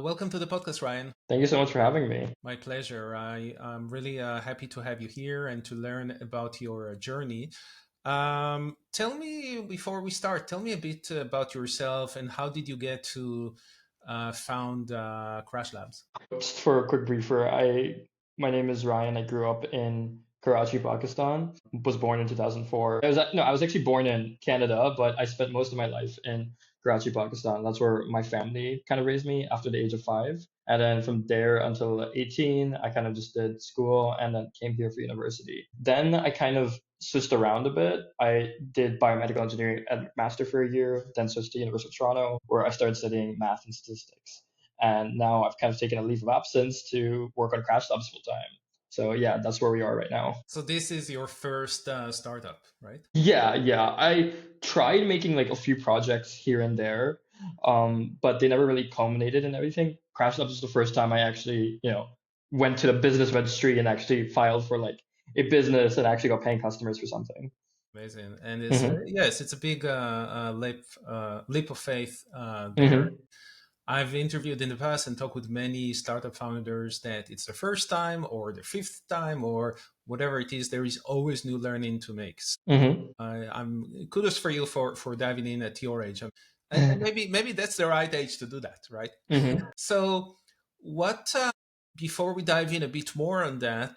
Welcome to the podcast, Ryan. Thank you so much for having me. My pleasure. I'm really happy to have you here and to learn about your journey. Tell me, before we start, tell me a bit about yourself and how did you get to found Crash Labs? Just for a quick briefer, my name is Ryan. I grew up in Karachi, Pakistan. Was born in 2004. I was actually born in Canada, but I spent most of my life in Karachi, Pakistan. That's where my family kind of raised me after the age of 5. And then from there until 18, I kind of just did school and then came here for university. Then I kind of switched around a bit. I did biomedical engineering at master for a year, then switched to University of Toronto, where I started studying math and statistics. And now I've kind of taken a leave of absence to work on Crash Labs full time. So yeah, that's where we are right now. So this is your first startup, right? Yeah. I tried making like a few projects here and there, but they never really culminated in everything. Crash Labs was the first time I actually, went to the business registry and actually filed for like a business and actually got paying customers for something. Amazing. And it's Hmm. yes, it's a big leap of faith there. Hmm. I've interviewed in the past and talked with many startup founders that it's the first time or the fifth time or whatever it is. There is always new learning to make. So Hmm. I'm kudos for you for diving in at your age, and maybe that's the right age to do that, right? Hmm. So, what before we dive in a bit more on that,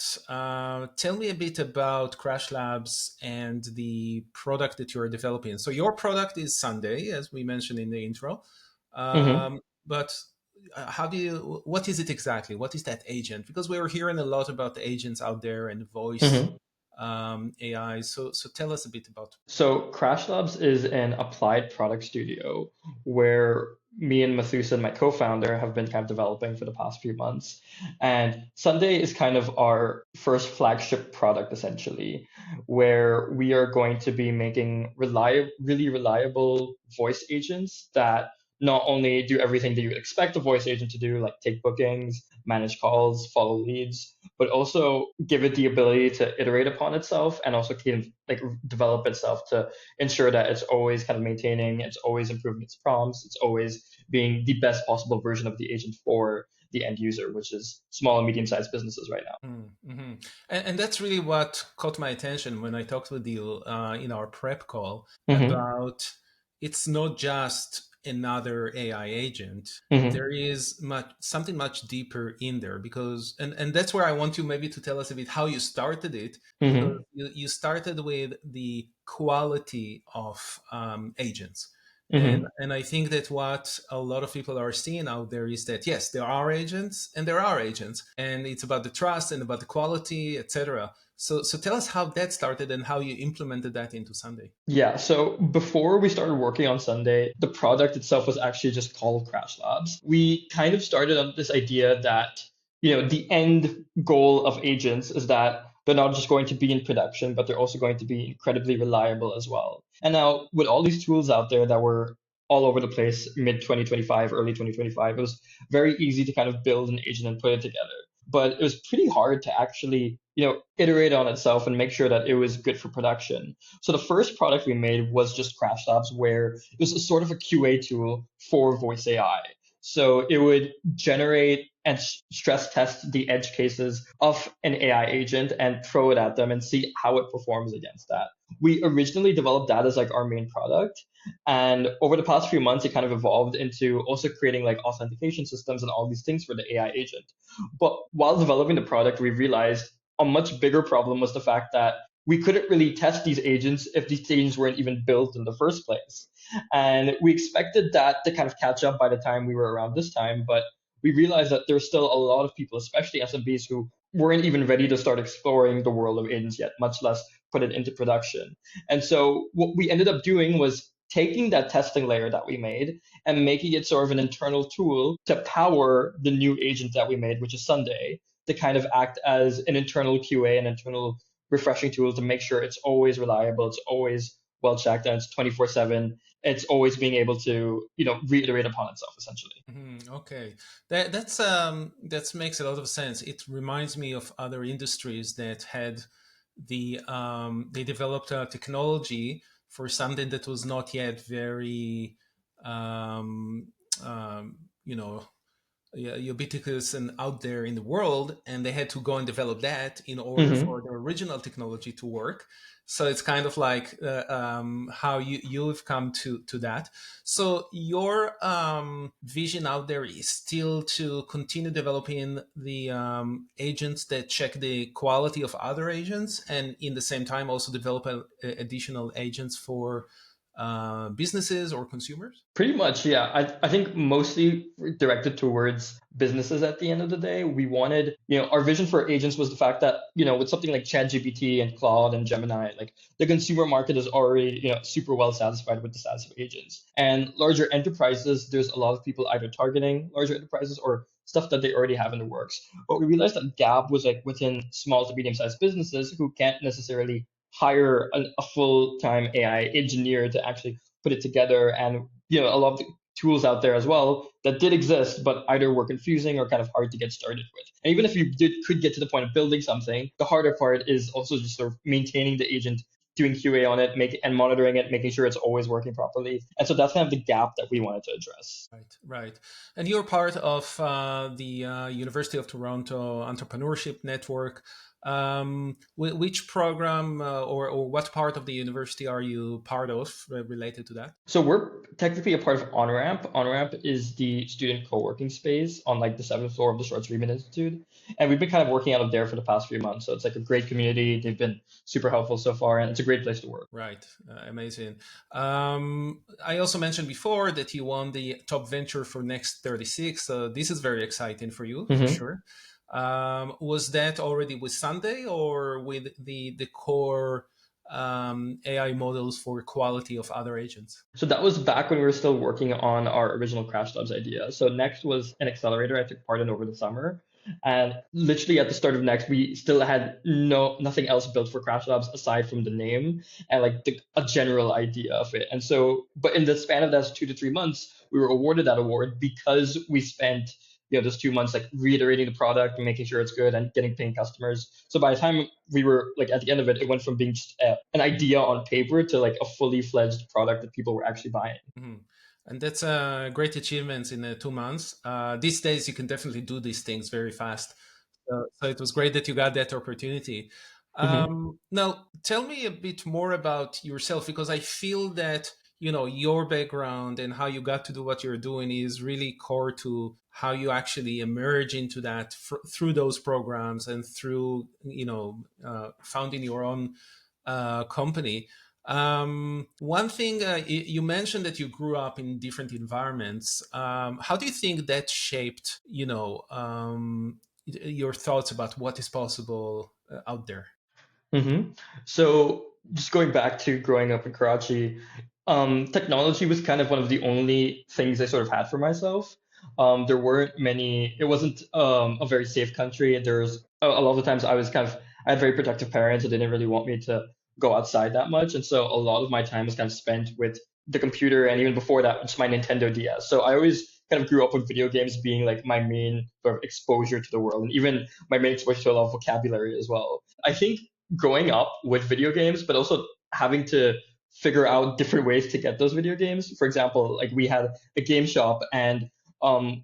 tell me a bit about Crash Labs and the product that you're developing. So, your product is Sunday, as we mentioned in the intro. Hmm. But how do you? What is it exactly? What is that agent? Because we were hearing a lot about the agents out there and voice Hmm. AI. So tell us a bit about. So Crash Labs is an applied product studio where me and Methuselah, my co-founder, have been kind of developing for the past few months. And Sunday is kind of our first flagship product, essentially, where we are going to be making really reliable voice agents that not only do everything that you would expect a voice agent to do, like take bookings, manage calls, follow leads, but also give it the ability to iterate upon itself and also kind of like develop itself to ensure that it's always kind of maintaining, it's always improving its prompts, it's always being the best possible version of the agent for the end user, which is small and medium sized businesses right now. Mm-hmm. And that's really what caught my attention when I talked with you in our prep call Hmm. about it's not just another AI agent. There Hmm. is something much deeper in there because, and that's where I want you maybe to tell us a bit how you started it because Hmm. you started with the quality of agents. Hmm. And I think that what a lot of people are seeing out there is that yes, there are agents and there are agents, and it's about the trust and about the quality, etc. So tell us how that started and how you implemented that into Sunday. Yeah, so before we started working on Sunday, the product itself was actually just called Crash Labs. We kind of started on this idea that, the end goal of agents is that they're not just going to be in production, but they're also going to be incredibly reliable as well. And now, with all these tools out there that were all over the place mid 2025, early 2025, it was very easy to kind of build an agent and put it together. But it was pretty hard to actually, iterate on itself and make sure that it was good for production. So the first product we made was just Crash Labs, where it was a sort of a QA tool for voice AI. So it would generate and stress test the edge cases of an AI agent and throw it at them and see how it performs against that. We originally developed that as like our main product. And over the past few months, it kind of evolved into also creating like authentication systems and all these things for the AI agent. But while developing the product, we realized a much bigger problem was the fact that we couldn't really test these agents if these agents weren't even built in the first place. And we expected that to kind of catch up by the time we were around this time, but we realized that there's still a lot of people, especially SMBs, who weren't even ready to start exploring the world of agents yet, much less put it into production. And so what we ended up doing was taking that testing layer that we made and making it sort of an internal tool to power the new agent that we made, which is Sunday, to kind of act as an internal QA, an internal refreshing tool to make sure it's always reliable, it's always well checked, and it's 24/7. It's always being able to, reiterate upon itself essentially. Okay, that makes a lot of sense. It reminds me of other industries that had they developed a technology for something that was not yet very um, you know ubiquitous and out there in the world, and they had to go and develop that in order Hmm. for the original technology to work. So it's kind of like how you've come to that. So your vision out there is still to continue developing the agents that check the quality of other agents, and in the same time also develop additional agents for businesses or consumers. Pretty much, yeah. I think mostly directed towards businesses at the end of the day. We wanted, our vision for agents was the fact that, with something like ChatGPT and Claude and Gemini, like the consumer market is already, super well satisfied with the status of agents. And larger enterprises, there's a lot of people either targeting larger enterprises or stuff that they already have in the works. But we realized that gap was like within small to medium-sized businesses who can't necessarily hire a full-time AI engineer to actually put it together. And a lot of the tools out there as well that did exist, but either were confusing or kind of hard to get started with. And even if you could get to the point of building something, the harder part is also just sort of maintaining the agent, doing QA on it, and monitoring it, making sure it's always working properly. And so that's kind of the gap that we wanted to address. Right, right. And you're part of the University of Toronto Entrepreneurship Network. Which program or what part of the university are you part of related to that? So we're technically a part of OnRamp. OnRamp is the student co-working space on like the seventh floor of the Schwartz Riemann Institute. And we've been kind of working out of there for the past few months. So it's like a great community. They've been super helpful so far, and it's a great place to work. Right, amazing. I also mentioned before that you won the top venture for Next 36. So this is very exciting for you, for Mhm. sure. Was that already with Sunday or with the core AI models for quality of other agents? So that was back when we were still working on our original Crash Labs idea. So Next was an accelerator I took part in over the summer. And literally at the start of Next, we still had nothing else built for Crash Labs aside from the name and like a general idea of it. And so, but in the span of those 2 to 3 months, we were awarded that award because we spent those 2 months like reiterating the product and making sure it's good and getting paying customers. So by the time we were like at the end of it, it went from being just an idea on paper to like a fully fledged product that people were actually buying. Mhm. And that's a great achievement in 2 months. These days, you can definitely do these things very fast. So it was great that you got that opportunity. Hmm. Now, tell me a bit more about yourself because I feel that your background and how you got to do what you're doing is really core to how you actually emerge into that through those programs and through founding your own company. One thing you mentioned that you grew up in different environments. How do you think that shaped, your thoughts about what is possible out there? Hmm. So just going back to growing up in Karachi, technology was kind of one of the only things I sort of had for myself. There weren't many. It wasn't a very safe country, and there's a lot of the times I had very protective parents that didn't really want me to go outside that much, and so a lot of my time was kind of spent with the computer, and even before that, just my Nintendo DS. So I always kind of grew up with video games being like my main sort of exposure to the world, and even my main exposure to a lot of vocabulary as well. I think growing up with video games, but also having to figure out different ways to get those video games. For example, like we had a game shop and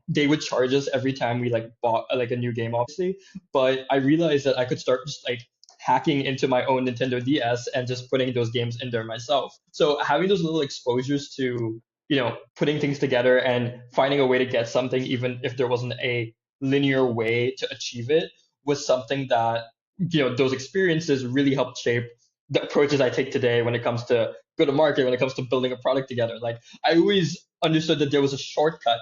they would charge us every time we like bought like a new game, obviously. But I realized that I could start just like hacking into my own Nintendo DS and just putting those games in there myself. So having those little exposures to, putting things together and finding a way to get something, even if there wasn't a linear way to achieve it, was something that those experiences really helped shape the approaches I take today when it comes to go to market, when it comes to building a product together. Like I always understood that there was a shortcut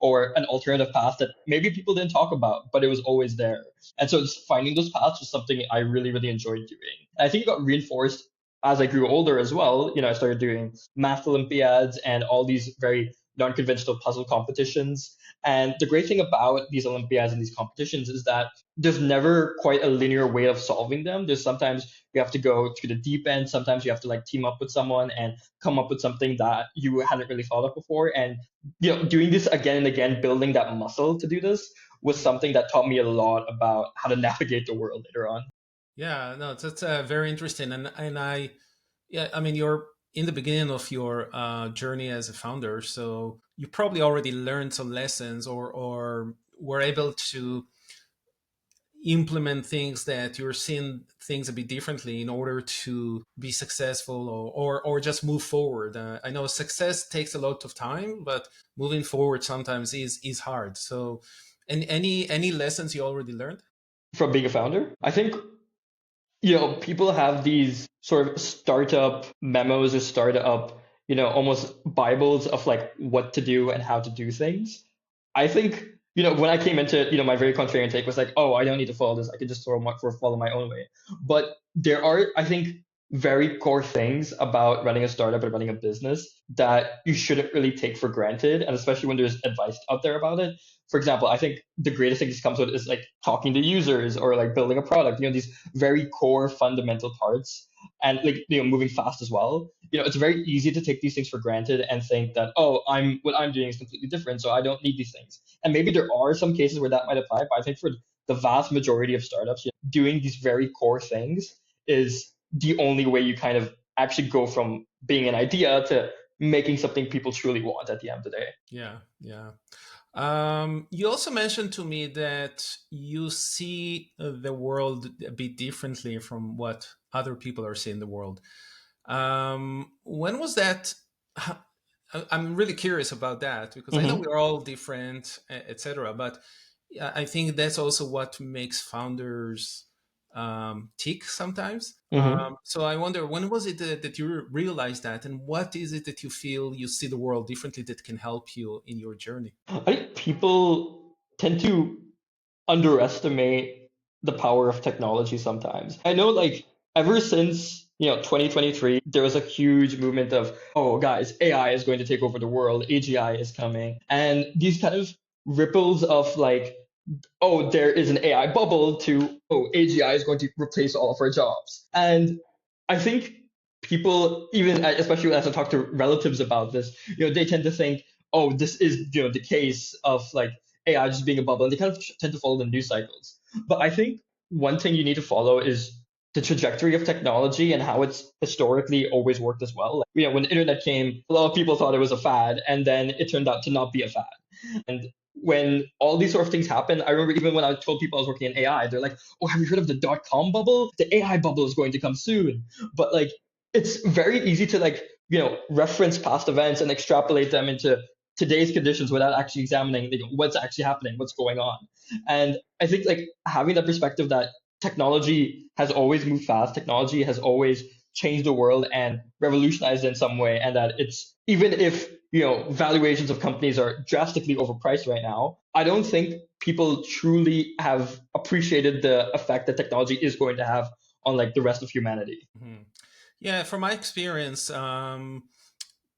or an alternative path that maybe people didn't talk about, but it was always there. And so just finding those paths was something I really, really enjoyed doing. And I think it got reinforced as I grew older as well. I started doing math Olympiads and all these very non-conventional puzzle competitions. And the great thing about these Olympiads and these competitions is that there's never quite a linear way of solving them. There's sometimes you have to go to the deep end. Sometimes you have to like team up with someone and come up with something that you hadn't really thought of before. And doing this again and again, building that muscle to do this was Mhm. something that taught me a lot about how to navigate the world later on. Yeah, no, that's very interesting, and yeah, I mean, you're in the beginning of your journey as a founder, so you probably already learned some lessons, or were able to implement things that you're seeing things a bit differently in order to be successful, or just move forward. I know success takes a lot of time, but moving forward sometimes is hard. So, and any lessons you already learned? From being a founder, I think, people have these sort of startup memos or startup, almost Bibles of like what to do and how to do things. I think, when I came into it, my very contrarian take was like, oh, I don't need to follow this. I can just follow my own way. But there are, I think, very core things about running a startup and running a business that you shouldn't really take for granted. And especially when there's advice out there about it. For example, I think the greatest thing this comes with is like talking to users or like building a product, these very core fundamental parts, and like, moving fast as well. It's very easy to take these things for granted and think that, oh, what I'm doing is completely different, so I don't need these things. And maybe there are some cases where that might apply, but I think for the vast majority of startups, doing these very core things is the only way you kind of actually go from being an idea to making something people truly want at the end of the day. Yeah, yeah. You also mentioned to me that you see the world a bit differently from what other people are seeing the world. When was that? I'm really curious about that because I know Hmm. we're all different, etc. But I think that's also what makes founders tick sometimes. Hmm. So I wonder, when was it that you realized that, and what is it that you feel you see the world differently that can help you in your journey? I think people tend to underestimate the power of technology sometimes. I know, like, ever since 2023, there was a huge movement of, oh guys, AI is going to take over the world, AGI is coming, and these kind of ripples of like, oh, there is an AI bubble to, oh, AGI is going to replace all of our jobs. And I think people, even especially as I talk to relatives about this, they tend to think, oh, this is, the case of like AI just being a bubble, and they kind of tend to follow the news cycles. But I think one thing you need to follow is the trajectory of technology and how it's historically always worked as well. Like, when the internet came, a lot of people thought it was a fad, and then it turned out to not be a fad. And when all these sort of things happen, I remember even when I told people I was working in AI, they're like, oh, have you heard of the .com bubble? The AI bubble is going to come soon. But like, it's very easy to like, reference past events and extrapolate them into today's conditions without actually examining, what's actually happening, what's going on. And I think like having that perspective that technology has always moved fast, technology has always changed the world and revolutionized in some way, and that it's, even if valuations of companies are drastically overpriced right now, I don't think people truly have appreciated the effect that technology is going to have on like the rest of humanity. Mhm. Yeah, from my experience,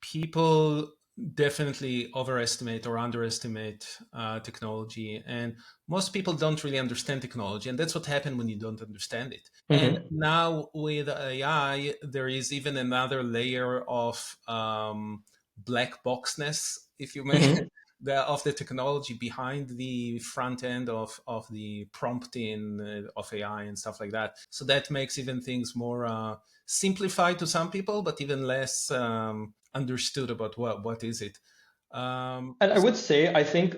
people definitely overestimate or underestimate technology, and most people don't really understand technology, and that's what happens when you don't understand it. And Hmm. now with AI, there is even another layer of black boxness, if you may, Hmm. of the technology behind the front end of the prompting of AI and stuff like that. So that makes even things more simplified to some people, but even less understood about what is it. And I would So say, I think,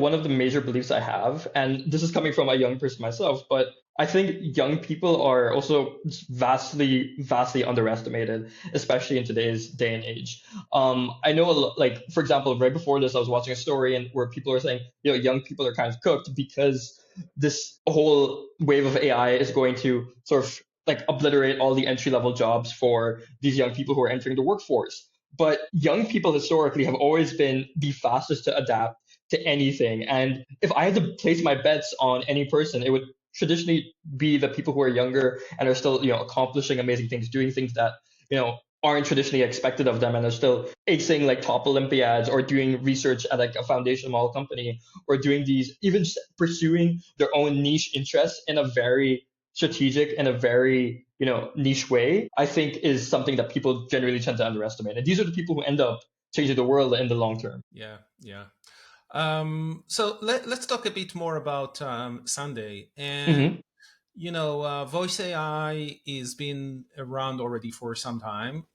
one of the major beliefs I have, and this is coming from a young person myself, but I think young people are also vastly, vastly underestimated, especially in today's day and age. I know, like, for example, right before this, I was watching a story and where people are saying, young people are kind of cooked because this whole wave of AI is going to sort of like obliterate all the entry level jobs for these young people who are entering the workforce. But young people historically have always been the fastest to adapt to anything. And if I had to place my bets on any person, it would traditionally be the people who are younger and are still, accomplishing amazing things, doing things that, aren't traditionally expected of them, and are still acing like top Olympiads or doing research at like a foundation model company, or doing these, even just pursuing their own niche interests in a very strategic and a very niche way, I think is something that people generally tend to underestimate. And these are the people who end up changing the world in the long term. yeah, yeah. So let's talk a bit more about Sunday. And Hmm. Voice AI is been around already for some time.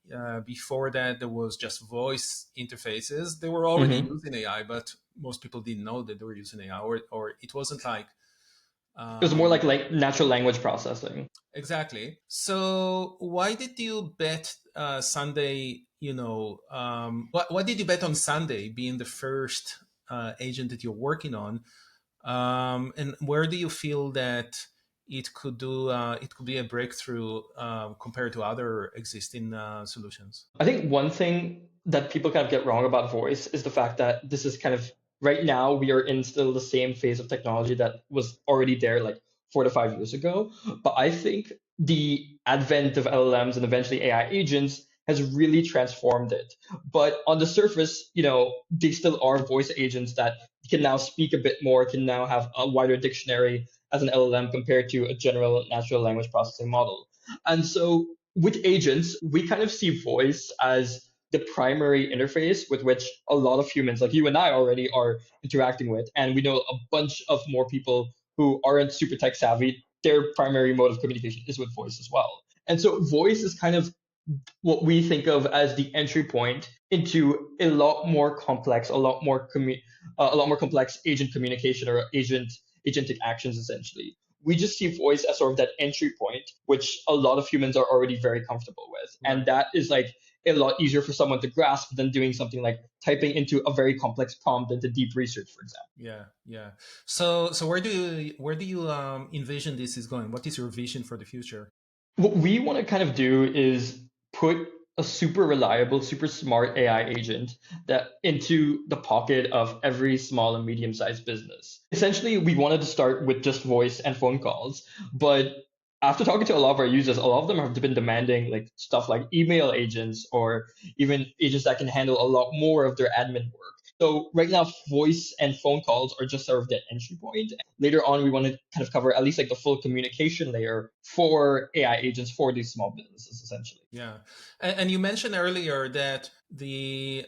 Before that, there was just voice interfaces. They were already Hmm. using AI, but most people didn't know that they were using AI, or it wasn't like It was more um, like natural language processing. exactly. So why did you bet Sunday? What did you bet on Sunday being the first agent that you're working on? And where do you feel that it could be a breakthrough compared to other existing solutions? I think one thing that people kind of get wrong about voice is the fact that this is kind of right now we are in still the same phase of technology that was already there like 4 to 5 years ago. But I think the advent of LLMs and eventually AI agents has really transformed it. But on the surface, they still are voice agents that can now speak a bit more, can now have a wider dictionary as an LLM compared to a general natural language processing model. And so with agents, we kind of see voice as the primary interface with which a lot of humans, like you and I, already are interacting with. And we know a bunch of more people who aren't super tech savvy, their primary mode of communication is with voice as well. And so voice is kind of what we think of as the entry point into a lot more complex, a lot more complex agent communication or agentic actions. Essentially, we just see voice as sort of that entry point, which a lot of humans are already very comfortable with, and Right. that is like a lot easier for someone to grasp than doing something like typing into a very complex prompt into deep research, for example. Yeah. Yeah. So where do you envision this is going? What is your vision for the future? What we want to kind of do is put a super reliable, super smart AI agent that into the pocket of every small and medium-sized business. Essentially, we wanted to start with just voice and phone calls, but after talking to a lot of our users, a lot of them have been demanding like stuff like email agents or even agents that can handle a lot more of their admin work. So right now, voice and phone calls are just sort of that entry point. Later on, we want to kind of cover at least like the full communication layer for AI agents for these small businesses, essentially. Yeah, and you mentioned earlier that the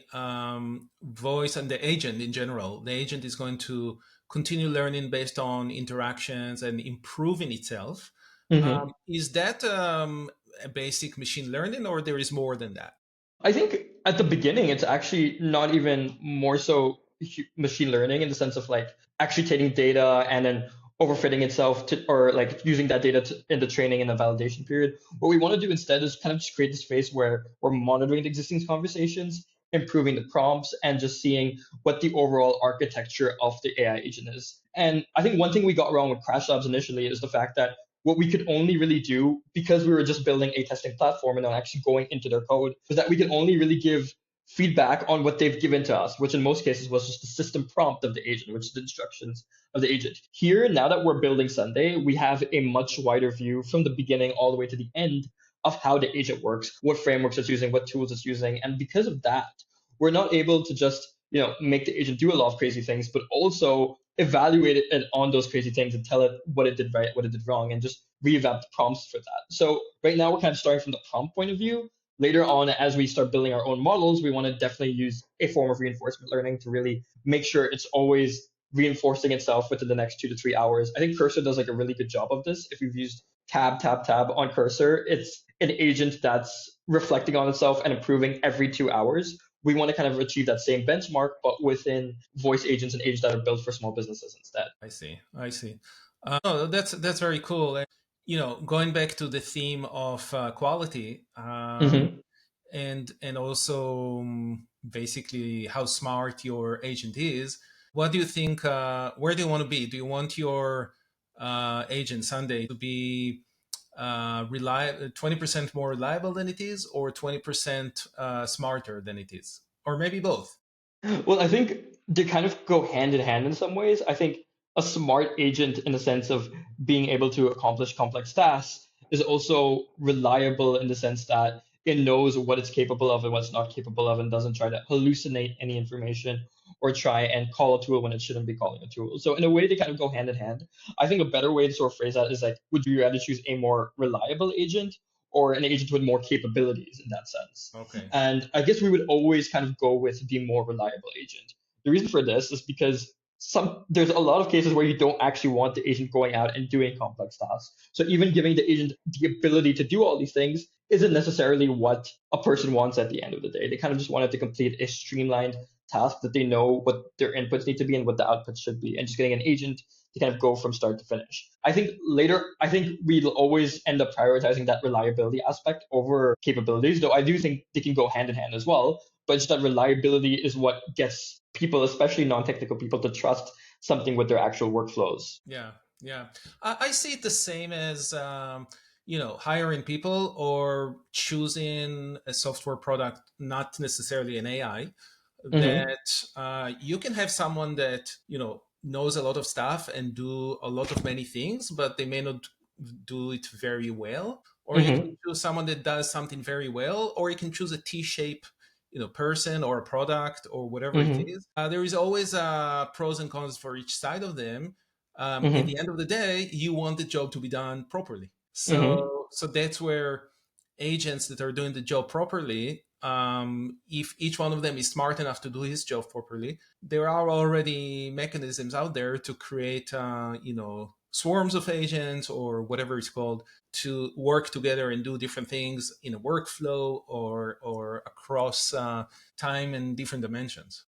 voice and the agent in general, the agent is going to continue learning based on interactions and improving itself. Mhm. Is that a basic machine learning, or there is more than that? I think at the beginning, it's actually not even more so machine learning in the sense of like actually taking data and then overfitting itself to, or like using that data in the training and the validation period. What we want to do instead is kind of just create this space where we're monitoring the existing conversations, improving the prompts, and just seeing what the overall architecture of the AI agent is. And I think one thing we got wrong with Crash Labs initially is the fact that what we could only really do because we were just building a testing platform and not actually going into their code was that we could only really give feedback on what they've given to us, which in most cases was just the system prompt of the agent, which is the instructions of the agent. Here, now that we're building Sunday, we have a much wider view from the beginning all the way to the end of how the agent works, what frameworks it's using, what tools it's using. And because of that, we're not able to just make the agent do a lot of crazy things, but also evaluate it on those crazy things and tell it what it did right, what it did wrong, and just revamp the prompts for that. So right now we're kind of starting from the prompt point of view. Later on, as we start building our own models, we want to definitely use a form of reinforcement learning to really make sure it's always reinforcing itself within the next 2 to 3 hours. I think Cursor does like a really good job of this. If you've used tab, tab, tab on Cursor, it's an agent that's reflecting on itself and improving every 2 hours. We want to kind of achieve that same benchmark, but within voice agents and agents that are built for small businesses instead. I see. I see. Oh, that's very cool. And, going back to the theme of quality, Mm-hmm. and also basically how smart your agent is. What do you think? Where do you want to be? Do you want your agent Sunday to be reliable, 20% more reliable than it is, or 20% smarter than it is, or maybe both? Well, I think they kind of go hand in hand in some ways. I think a smart agent, in the sense of being able to accomplish complex tasks, is also reliable in the sense that it knows what it's capable of and what's not capable of and doesn't try to hallucinate any information or try and call a tool when it shouldn't be calling a tool. So, in a way, they kind of go hand in hand. I think a better way to sort of phrase that is like, would you rather choose a more reliable agent or an agent with more capabilities in that sense? Okay. And I guess we would always kind of go with the more reliable agent. The reason for this is because there's a lot of cases where you don't actually want the agent going out and doing complex tasks. So even giving the agent the ability to do all these things isn't necessarily what a person wants at the end of the day. They kind of just wanted to complete a streamlined task that they know what their inputs need to be and what the outputs should be, and just getting an agent to kind of go from start to finish. I think we'll always end up prioritizing that reliability aspect over capabilities, though I do think they can go hand in hand as well. But just that reliability is what gets people, especially non-technical people, to trust something with their actual workflows. Yeah, yeah. I see it the same as hiring people or choosing a software product, not necessarily an AI. Mm-hmm. That you can have someone that knows a lot of stuff and do a lot of many things, but they may not do it very well. Or you can Mm-hmm. choose someone that does something very well, or you can choose a T-shape person or a product or whatever it Mm-hmm. is. There is always pros and cons for each side of them. At Mm-hmm. the end of the day, you want the job to be done properly. Mm-hmm. So that's where agents that are doing the job properly, if each one of them is smart enough to do his job properly, there are already mechanisms out there to create swarms of agents or whatever it's called, to work together and do different things in a workflow or across time and different dimensions.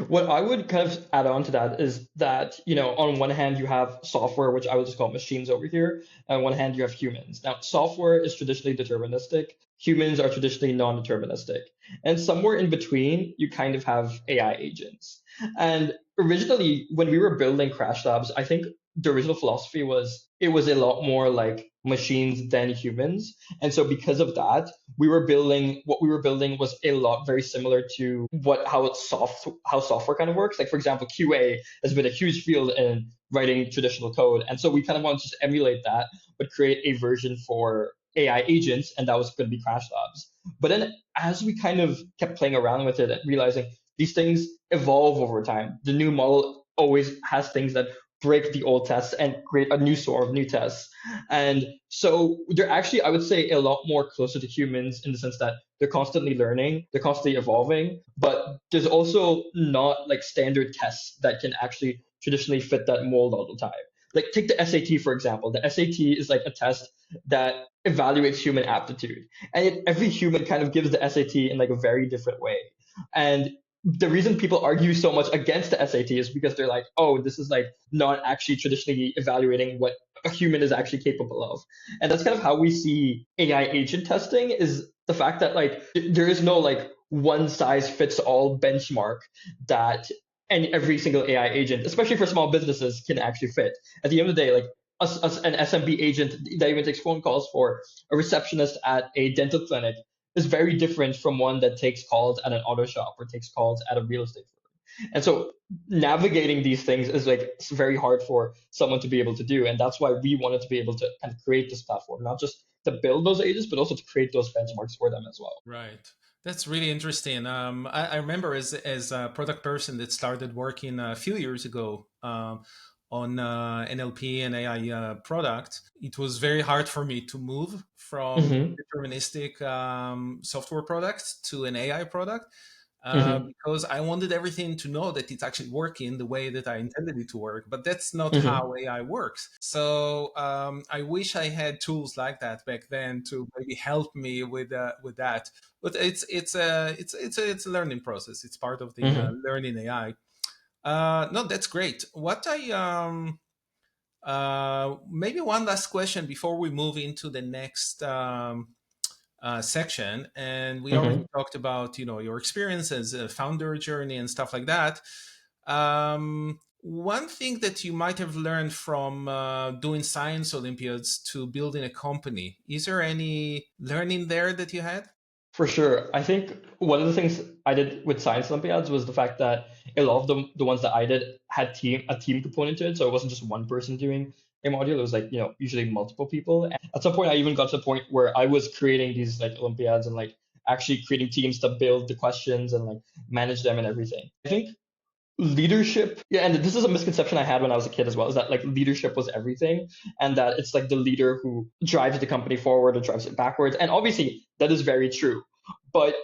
What I would kind of add on to that is that, on one hand, you have software, which I would just call machines over here. And on one hand, you have humans. Now, software is traditionally deterministic. Humans are traditionally non-deterministic. And somewhere in between, you kind of have AI agents. And originally, when we were building Crash Labs, I think the original philosophy was it was a lot more like machines than humans. And so because of that, what we were building was a lot very similar to how software kind of works. Like for example, QA has been a huge field in writing traditional code, and so we kind of wanted to just emulate that, but create a version for AI agents, and that was going to be Crash Labs. But then as we kind of kept playing around with it and realizing these things evolve over time, the new model always has things that break the old tests and create a new sort of new tests. And so they're actually, I would say, a lot more closer to humans in the sense that they're constantly learning, they're constantly evolving, but there's also not like standard tests that can actually traditionally fit that mold all the time. Like take the SAT, for example. The SAT is like a test that evaluates human aptitude. And yet every human kind of gives the SAT in like a very different way. And the reason people argue so much against the SAT is because they're like, oh, this is like not actually traditionally evaluating what a human is actually capable of. And that's kind of how we see AI agent testing, is the fact that like there is no like one size fits all benchmark that and every single AI agent, especially for small businesses, can actually fit. At the end of the day, like an SMB agent that even takes phone calls for a receptionist at a dental clinic is very different from one that takes calls at an auto shop or takes calls at a real estate firm. And so navigating these things is like it's very hard for someone to be able to do. And that's why we wanted to be able to kind of create this platform, not just to build those agents, but also to create those benchmarks for them as well. Right. That's really interesting. I remember as a product person that started working a few years ago on NLP and AI product, it was very hard for me to move from Mm-hmm. deterministic software product to an AI product, Mm-hmm. because I wanted everything to know that it's actually working the way that I intended it to work. But that's not Mm-hmm. how AI works. So I wish I had tools like that back then to maybe help me with that. But it's a learning process. It's part of the Mm-hmm. learning AI. No, that's great. What I maybe one last question before we move into the next section, and we already Mm-hmm. talked about your experience as a founder journey and stuff like that. One thing that you might have learned from doing science olympiads to building a company, is there any learning there that you had? For sure. I think one of the things I did with science Olympiads was the fact that a lot of the ones that I did had a team component to it. So it wasn't just one person doing a module. It was like, usually multiple people. And at some point I even got to the point where I was creating these like Olympiads and like actually creating teams to build the questions and like manage them and everything. I think leadership, yeah, and this is a misconception I had when I was a kid as well, is that like leadership was everything and that it's like the leader who drives the company forward or drives it backwards. And obviously that is very true, but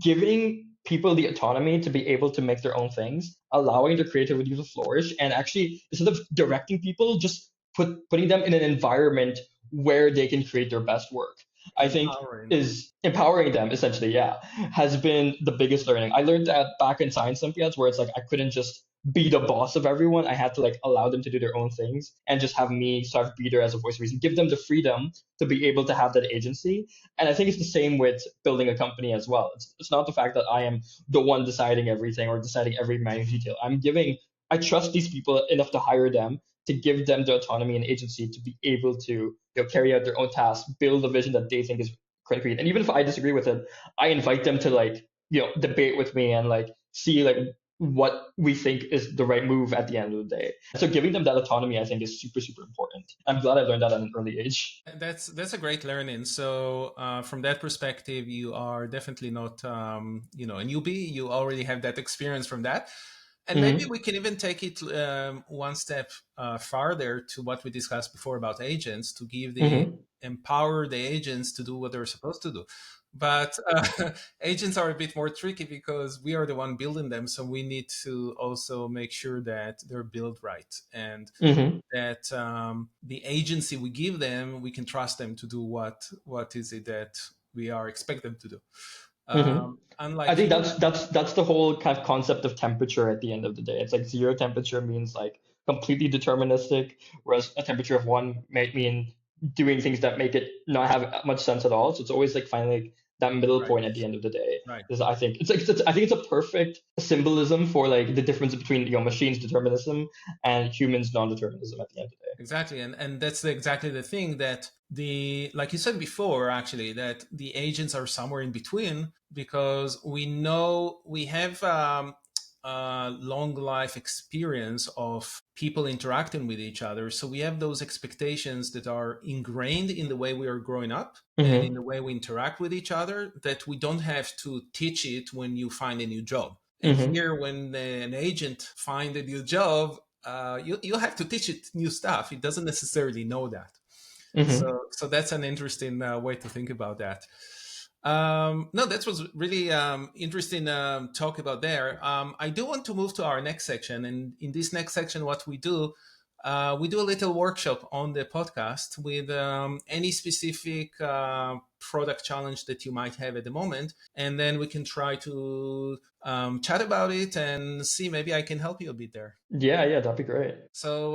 giving people the autonomy to be able to make their own things, allowing their creativity to flourish, and actually instead of directing people, just putting them in an environment where they can create their best work. I think Empowering them. is empowering them essentially, yeah, has been the biggest learning. I learned that back in Science Olympiads where it's like I couldn't just be the boss of everyone. I had to like allow them to do their own things and just have me sort of be there as a voice of reason, give them the freedom to be able to have that agency. And I think it's the same with building a company as well. It's not the fact that I am the one deciding everything or deciding every minute detail. I trust these people enough to hire them, to give them the autonomy and agency to be able to carry out their own tasks, build a vision that they think is concrete. And even if I disagree with it, I invite them to like debate with me and like see like what we think is the right move at the end of the day. So giving them that autonomy, I think, is super super important. I'm glad I learned that at an early age. That's a great learning. So from that perspective, you are definitely not a newbie. You already have that experience from that, and maybe Mm-hmm. we can even take it one step farther to what we discussed before about agents, to give the Mm-hmm. empower the agents to do what they're supposed to do. But agents are a bit more tricky because we are the one building them, so we need to also make sure that they're built right, and Mm-hmm. that the agency we give them, we can trust them to do what is it that we are expected to do. Mm-hmm. I Unlike think human. that's the whole kind of concept of temperature at the end of the day. It's like zero temperature means like completely deterministic, whereas a temperature of one might mean doing things that make it not have much sense at all. So it's always like finding like that middle Right, point at the end of the day. right. Is I think I think it's a perfect symbolism for like the difference between machines determinism and humans non-determinism at the end of the day. Exactly, and that's exactly the thing, that the like you said before, actually, that the agents are somewhere in between, because we know we have long life experience of people interacting with each other, so we have those expectations that are ingrained in the way we are growing up and in Mm-hmm. the way we interact with each other, that we don't have to teach it when you find a new job. And Mm-hmm. here, when an agent find a new job, you have to teach it new stuff. It doesn't necessarily know that. Mm-hmm. So that's an interesting way to think about that. No, that was really interesting talk about there. I do want to move to our next section, and in this next section, what we do a little workshop on the podcast with any specific product challenge that you might have at the moment, and then we can try to chat about it and see, maybe I can help you a bit there. Yeah, yeah, that'd be great. So,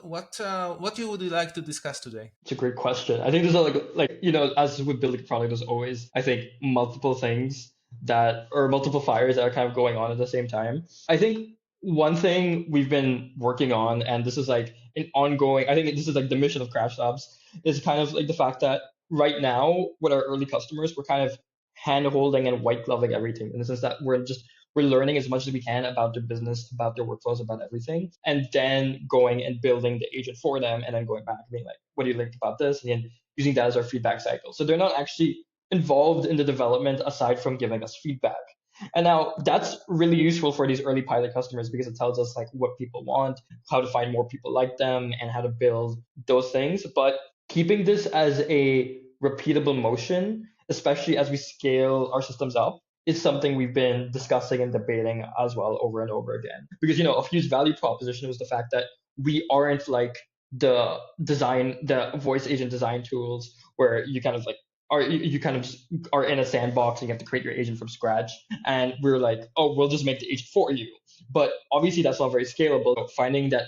what you would you like to discuss today? It's a great question. I think there's like as with building a product, there's always I think multiple things that or multiple fires that are kind of going on at the same time. I think one thing we've been working on, and this is like an ongoing, I think this is like the mission of Crash Labs, is kind of like the fact that right now with our early customers, we're kind of hand holding and white gloving everything in the sense that we're learning as much as we can about their business, about their workflows, about everything, and then going and building the agent for them, and then going back and being like, what do you think about this? And then using that as our feedback cycle. So they're not actually involved in the development aside from giving us feedback. And now that's really useful for these early pilot customers because it tells us like what people want, how to find more people like them, and how to build those things. But keeping this as a repeatable motion, especially as we scale our systems up, is something we've been discussing and debating as well over and over again. Because a huge value proposition was the fact that we aren't like the voice agent design tools where you kind of like you kind of just are in a sandbox and you have to create your agent from scratch. And we're like, oh, we'll just make the agent for you. But obviously that's not very scalable. So finding that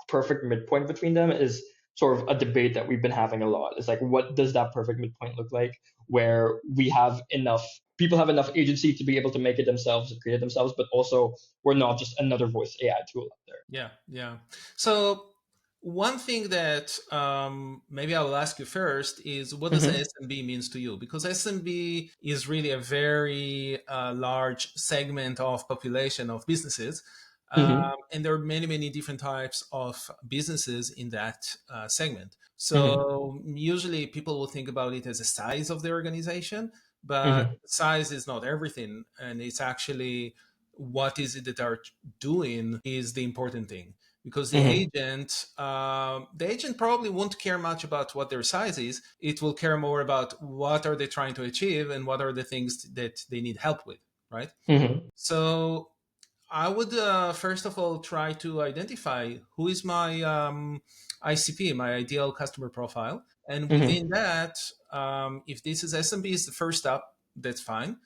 perfect midpoint between them is sort of a debate that we've been having a lot. It's like, what does that perfect midpoint look like where we have enough people have enough agency to be able to make it themselves and create it themselves, but also we're not just another voice AI tool out there. Yeah, yeah. So one thing that maybe I will ask you first is, what does Mm-hmm. SMB means to you? Because SMB is really a very large segment of population of businesses. Mm-hmm. And there are many, many different types of businesses in that segment. Mm-hmm. So usually people will think about it as a size of the organization, but Mm-hmm. size is not everything. And it's actually, what is it that are doing is the important thing, because Mm-hmm. the agent probably won't care much about what their size is. It will care more about what are they trying to achieve and what are the things that they need help with. right? Mm-hmm. So I would first of all try to identify who is my ICP, my ideal customer profile, and Mm-hmm. within that, if this is SMB, is the first up, that's fine.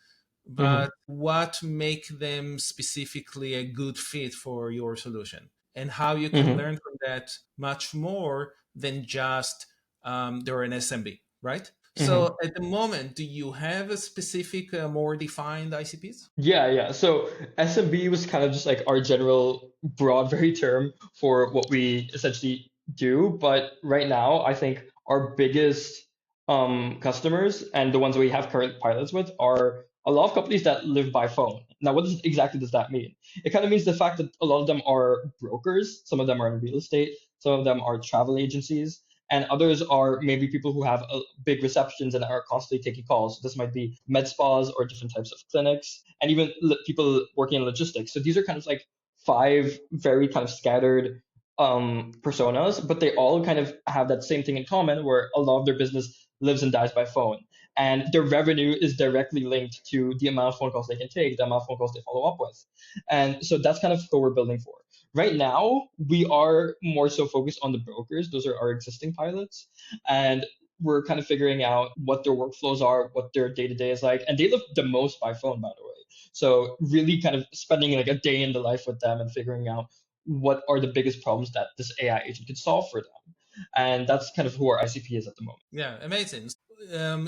Mm-hmm. But what make them specifically a good fit for your solution, and how you can Mm-hmm. learn from that much more than just they're an SMB, right? So Mm-hmm. at the moment, do you have a specific, more defined ICPs? Yeah, yeah. So SMB was kind of just like our general broad very term for what we essentially do. But right now, I think our biggest customers and the ones we have current pilots with are a lot of companies that live by phone. Now, exactly does that mean? It kind of means the fact that a lot of them are brokers, some of them are in real estate, some of them are travel agencies, and others are maybe people who have big receptions and are constantly taking calls. This might be med spas or different types of clinics, and even people working in logistics. So these are kind of like five very kind of scattered personas, but they all kind of have that same thing in common, where a lot of their business lives and dies by phone, and their revenue is directly linked to the amount of phone calls they can take, the amount of phone calls they follow up with, and so that's kind of who we're building for. Right now, we are more so focused on the brokers. Those are our existing pilots. And we're kind of figuring out what their workflows are, what their day to day is like. And they live the most by phone, by the way. So, really kind of spending like a day in the life with them and figuring out what are the biggest problems that this AI agent could solve for them. And that's kind of who our ICP is at the moment. Yeah, amazing.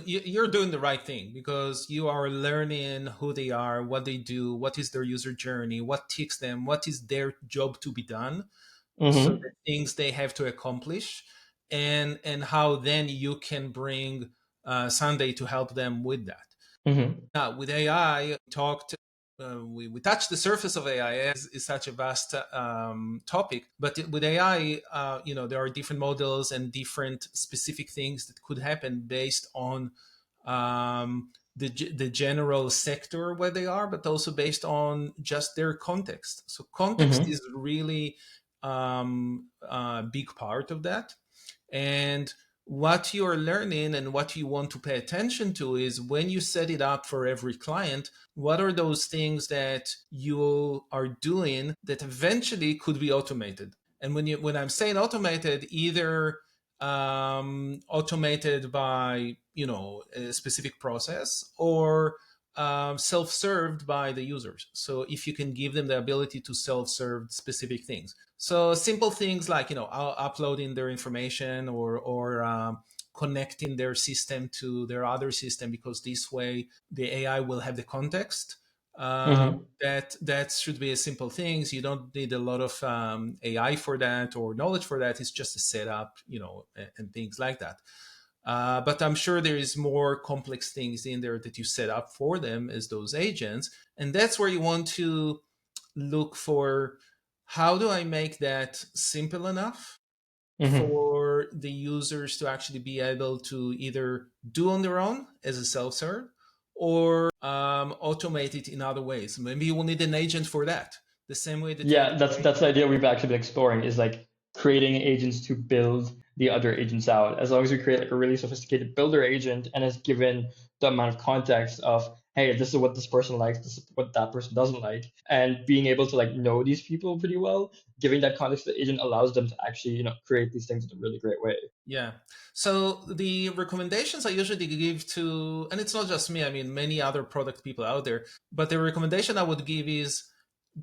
You're doing the right thing because you are learning who they are, what they do, what is their user journey, what ticks them, what is their job to be done, so Mm-hmm. the things they have to accomplish, and how then you can bring Sunday to help them with that. Mm-hmm. With AI, talked. We touched the surface of AI. Is such a vast topic, but with AI, there are different models and different specific things that could happen based on the general sector where they are, but also based on just their context. So context Mm-hmm. is really a big part of that. And what you're learning and what you want to pay attention to is when you set it up for every client, what are those things that you are doing that eventually could be automated? And when I'm saying automated, either automated by a specific process, or self-served by the users. So if you can give them the ability to self-serve specific things, so simple things like uploading their information, or connecting their system to their other system, because this way the AI will have the context. Mm-hmm. That should be a simple things. You don't need a lot of AI for that or knowledge for that. It's just a setup, and things like that. But I'm sure there is more complex things in there that you set up for them as those agents, and that's where you want to look for, how do I make that simple enough Mm-hmm. for the users to actually be able to either do on their own as a self-serve, or automate it in other ways. Maybe you will need an agent for that, the same way that you need Yeah, a that's the idea we've actually been exploring is like creating agents to build the other agents out. As long as we create like a really sophisticated builder agent and is given the amount of context of, hey, this is what this person likes, this is what that person doesn't like, and being able to like know these people pretty well, giving that context to the agent allows them to actually, create these things in a really great way. Yeah. So the recommendations I usually give to, and it's not just me, I mean, many other product people out there, but the recommendation I would give is,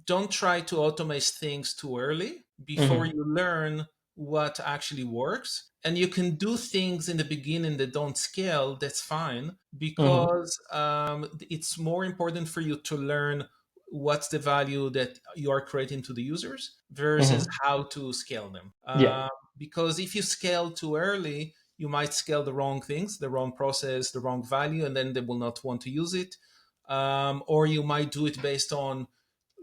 don't try to automate things too early before Mm-hmm. you learn what actually works. And you can do things in the beginning that don't scale, that's fine, Mm-hmm. because it's more important for you to learn what's the value that you are creating to the users versus Mm-hmm. how to scale them. Yeah. Because if you scale too early, you might scale the wrong things, the wrong process, the wrong value, and then they will not want to use it. Or you might do it based on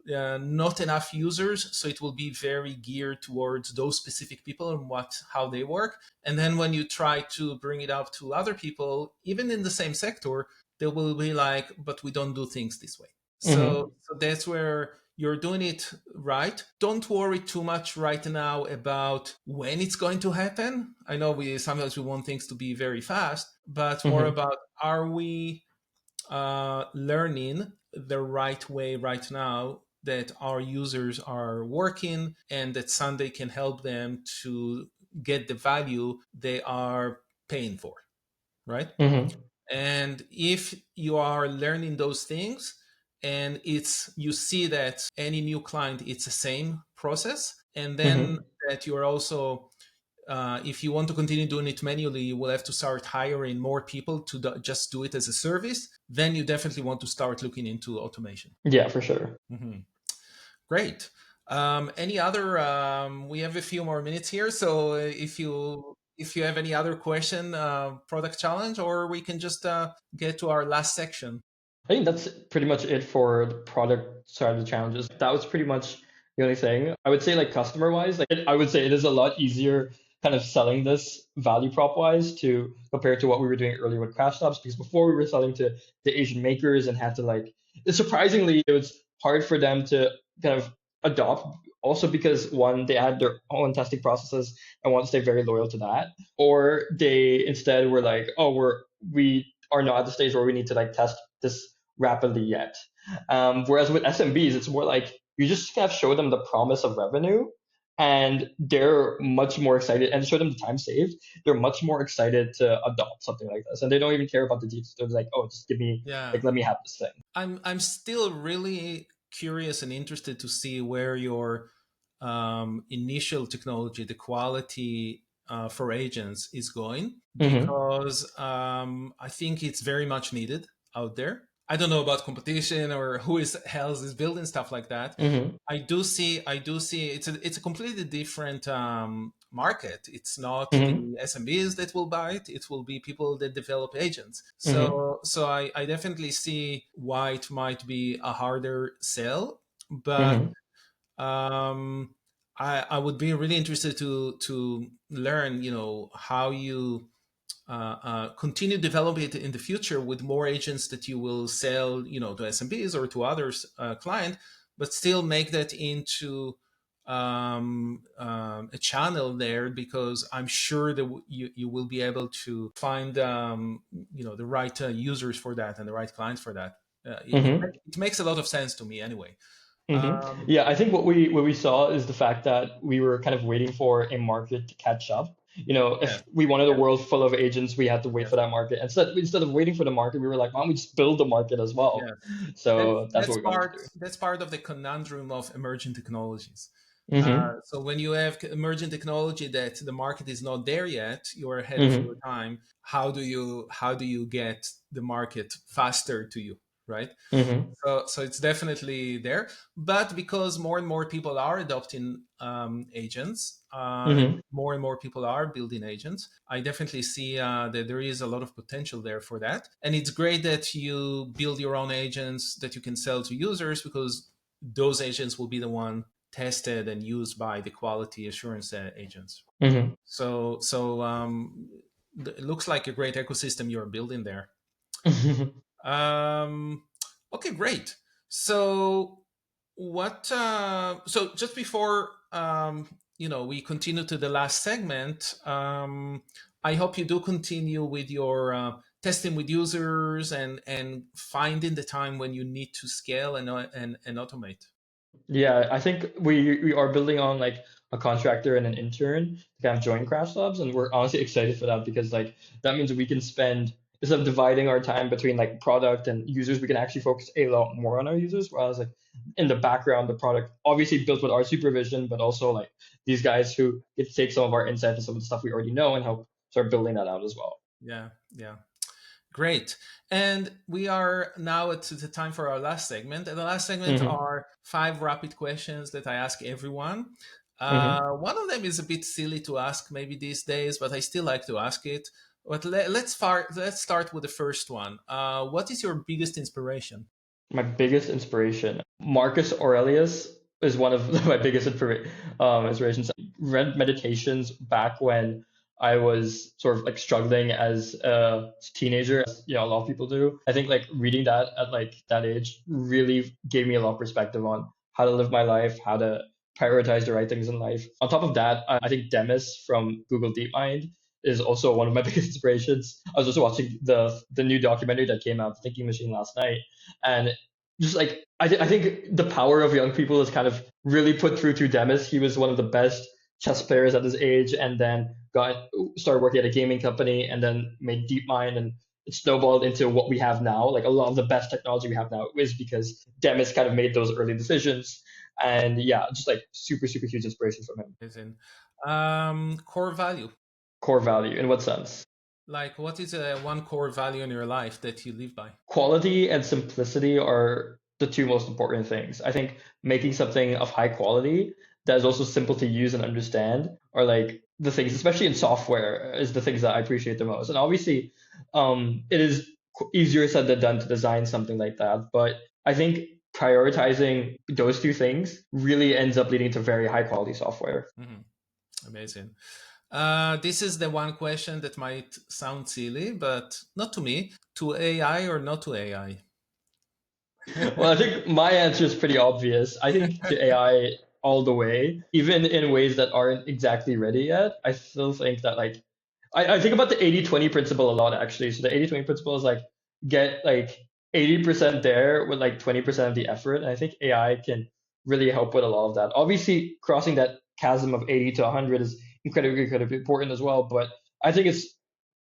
not enough users, so it will be very geared towards those specific people and how they work. And then when you try to bring it up to other people, even in the same sector, they will be like, but we don't do things this way. Mm-hmm. So that's where you're doing it right. Don't worry too much right now about when it's going to happen. I know we sometimes we want things to be very fast, but more Mm-hmm. about, are we learning the right way right now that our users are working, and that Sunday can help them to get the value they are paying for, right? Mm-hmm. And if you are learning those things, and it's you see that any new client, it's the same process, and then Mm-hmm. that you're also if you want to continue doing it manually, you will have to start hiring more people to just do it as a service. Then you definitely want to start looking into automation. Yeah, for sure. Hmm. Great. Any other? We have a few more minutes here, so if you have any other question, product challenge, or we can just get to our last section. I think that's pretty much it for the product side of the challenges. That was pretty much the only thing. I would say like customer wise, I would say it is a lot easier kind of selling this value prop wise to compared to what we were doing earlier with Crash Labs because before we were selling to the Asian makers and had to like surprisingly it was hard for them to kind of adopt also because one they had their own testing processes and want to stay very loyal to that or they instead were like oh we are not at the stage where we need to like test this rapidly yet. Whereas with SMBs, it's more like you just kind of show them the promise of revenue and they're much more excited and show them the time saved. They're much more excited to adopt something like this. And they don't even care about the details. They're like, oh, just give me, Yeah, like, let me have this thing. I'm still really curious and interested to see where your initial technology, the quality for agents, is going, Mm-hmm. because I think it's very much needed out there. I don't know about competition or who is else is building stuff like that. Mm-hmm. I do see it's a completely different market. It's not Mm-hmm. the SMBs that will buy it. It will be people that develop agents. Mm-hmm. So I definitely see why it might be a harder sell, but Mm-hmm. I would be really interested to learn, how you continue develop it in the future with more agents that you will sell, to SMBs or to others client, but still make that into a channel there, because I'm sure that you will be able to find the right users for that and the right clients for that. Mm-hmm. It makes a lot of sense to me anyway. Yeah, I think what we saw is the fact that we were kind of waiting for a market to catch up. Yes, If we wanted a yes, world full of agents, we had to wait yes, for that market. Instead of waiting for the market, we were like, why don't we just build the market as well? yes. So That's that's what that's we wanted to part do. that's part of the conundrum of emerging technologies. Mm-hmm. So when you have emerging technology that the market is not there yet, you're ahead of your Mm-hmm. time. How do you get the market faster to you, right? Mm-hmm. So it's definitely there, but because more and more people are adopting agents, and Mm-hmm. more and more people are building agents, I definitely see that there is a lot of potential there for that. And it's great that you build your own agents that you can sell to users, because those agents will be the one tested and used by the quality assurance agents. Mm-hmm. So it looks like a great ecosystem you're building there. Um, okay, great. So what? So just before we continue to the last segment, I hope you do continue with your testing with users and finding the time when you need to scale and automate. Yeah, I think we are building on like a contractor and an intern to kind of join Crash Labs, and we're honestly excited for that because like that means we can spend instead of dividing our time between like product and users, we can actually focus a lot more on our users. Whereas like in the background, the product obviously built with our supervision, but also like these guys who get to take some of our insights and some of the stuff we already know and help start building that out as well. Yeah, yeah. Great. And we are now at the time for our last segment. And the last segment Hmm. are 5 rapid questions that I ask everyone. Hmm. One of them is a bit silly to ask maybe these days, but I still like to ask it. But let's start with the first one. What is your biggest inspiration? My biggest inspiration, Marcus Aurelius is one of my biggest inspirations. I read Meditations back when I was sort of like struggling as a teenager, as a lot of people do. I think like reading that at like that age really gave me a lot of perspective on how to live my life, how to prioritize the right things in life. On top of that, I think Demis from Google DeepMind is also one of my biggest inspirations. I was also watching the new documentary that came out, Thinking Machine, last night, and just like I think the power of young people is kind of really put through Demis. He was one of the best chess players at his age, and then got started working at a gaming company, and then made DeepMind, and it snowballed into what we have now. Like a lot of the best technology we have now is because Demis kind of made those early decisions. And yeah, just like super, super huge inspiration from him. Amazing. Core value. Core value, in what sense? Like, what is one core value in your life that you live by? Quality and simplicity are the two most important things. I think making something of high quality that is also simple to use and understand are like the things, especially in software, is the things that I appreciate the most. And obviously, it is easier said than done to design something like that. But I think prioritizing those two things really ends up leading to very high quality software. Mhm. Amazing. This is the one question that might sound silly, but not to me. To AI or not to AI? Well, I think my answer is pretty obvious. I think to AI all the way, even in ways that aren't exactly ready yet. I still think that like I think about the 80-20 principle a lot actually. So the 80-20 principle is like get like 80% there with like 20% of the effort. And I think AI can really help with a lot of that. Obviously, crossing that chasm of 80 to 100 is incredibly, incredibly important as well. But I think it's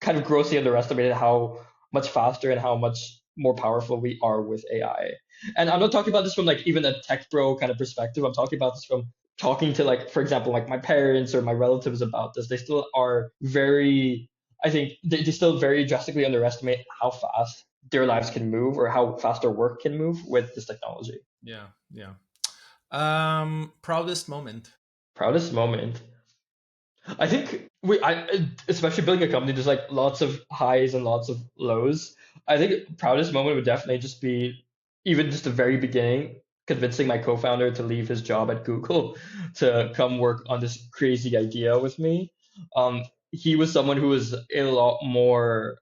kind of grossly underestimated how much faster and how much more powerful we are with AI. And I'm not talking about this from like even a tech bro kind of perspective. I'm talking about this from talking to like, for example, like my parents or my relatives about this. They still are very, I think they still very drastically underestimate how fast their lives can move or how fast their work can move with this technology. Yeah, yeah. Proudest moment. Proudest moment. I think especially building a company, there's like lots of highs and lots of lows. I think proudest moment would definitely just be even just the very beginning, convincing my co-founder to leave his job at Google to come work on this crazy idea with me. He was someone who was a lot more,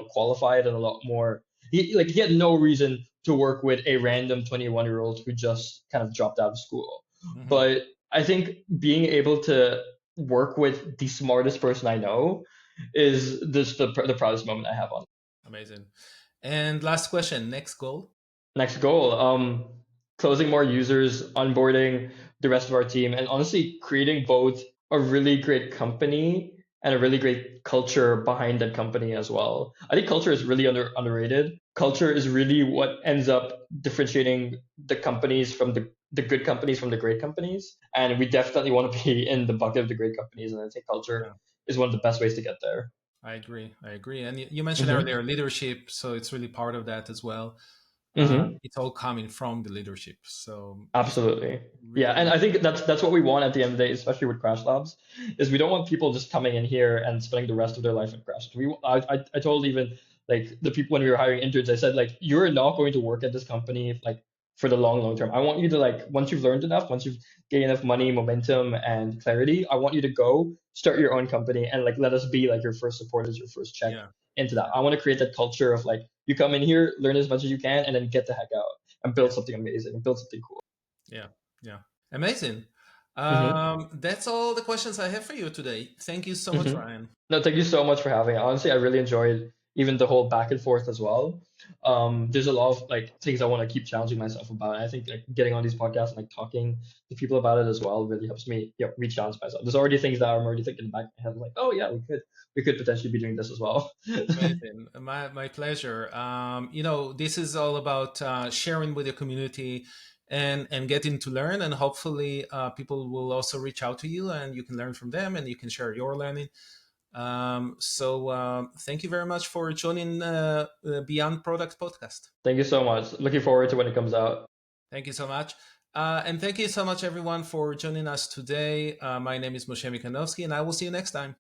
qualified and a lot more. He had no reason to work with a random 21-year-old who just kind of dropped out of school. Hmm. But I think being able to work with the smartest person I know is just the proudest moment I have on. Amazing. And last question, next goal. Next goal, closing more users, onboarding the rest of our team, and honestly creating both a really great company and a really great culture behind that company as well. I think culture is really underrated. Culture is really what ends up differentiating the companies from the good companies from the great companies. And we definitely want to be in the bucket of the great companies. And I think culture Yeah, is one of the best ways to get there. I agree. I agree. And you mentioned Hmm. earlier leadership, so it's really part of that as well. Hmm. It's all coming from the leadership. So Absolutely. Yeah, and really, I think that's what we want at the end of the day, especially with Crash Labs, is we don't want people just coming in here and spending the rest of their life in Crash. I told even like the people when we were hiring interns, I said like you're not going to work at this company like for the long term. I want you to like once you've learned enough, once you've gained enough money, momentum, and clarity, I want you to go start your own company and like let us be like your first supporters, your first check yeah, into that. yeah, I want to create that culture of like you come in here, learn as much as you can, and then get the heck out and build yeah, something amazing and build something cool. yeah, yeah. Amazing. Hmm. That's all the questions I have for you today. Thank you so much, Hmm. Ryan. No, thank you so much for having it. Honestly, I really enjoyed even the whole back and forth as well. There's a lot of like things I want to keep challenging myself about. And I think like getting on these podcasts and like talking to people about it as well really helps me, re-challenge myself. There's already things that I'm already thinking in the back of my head, like, oh yeah, we could potentially be doing this as well. Amazing. My pleasure. This is all about sharing with the community and getting to learn. And hopefully, people will also reach out to you and you can learn from them and you can share your learning. Thank you very much for joining Beyond Product Podcast. Thank you so much. Looking forward to when it comes out. Thank you so much. And thank you so much, everyone, for joining us today. My name is Moshe Mikanovsky, and I will see you next time.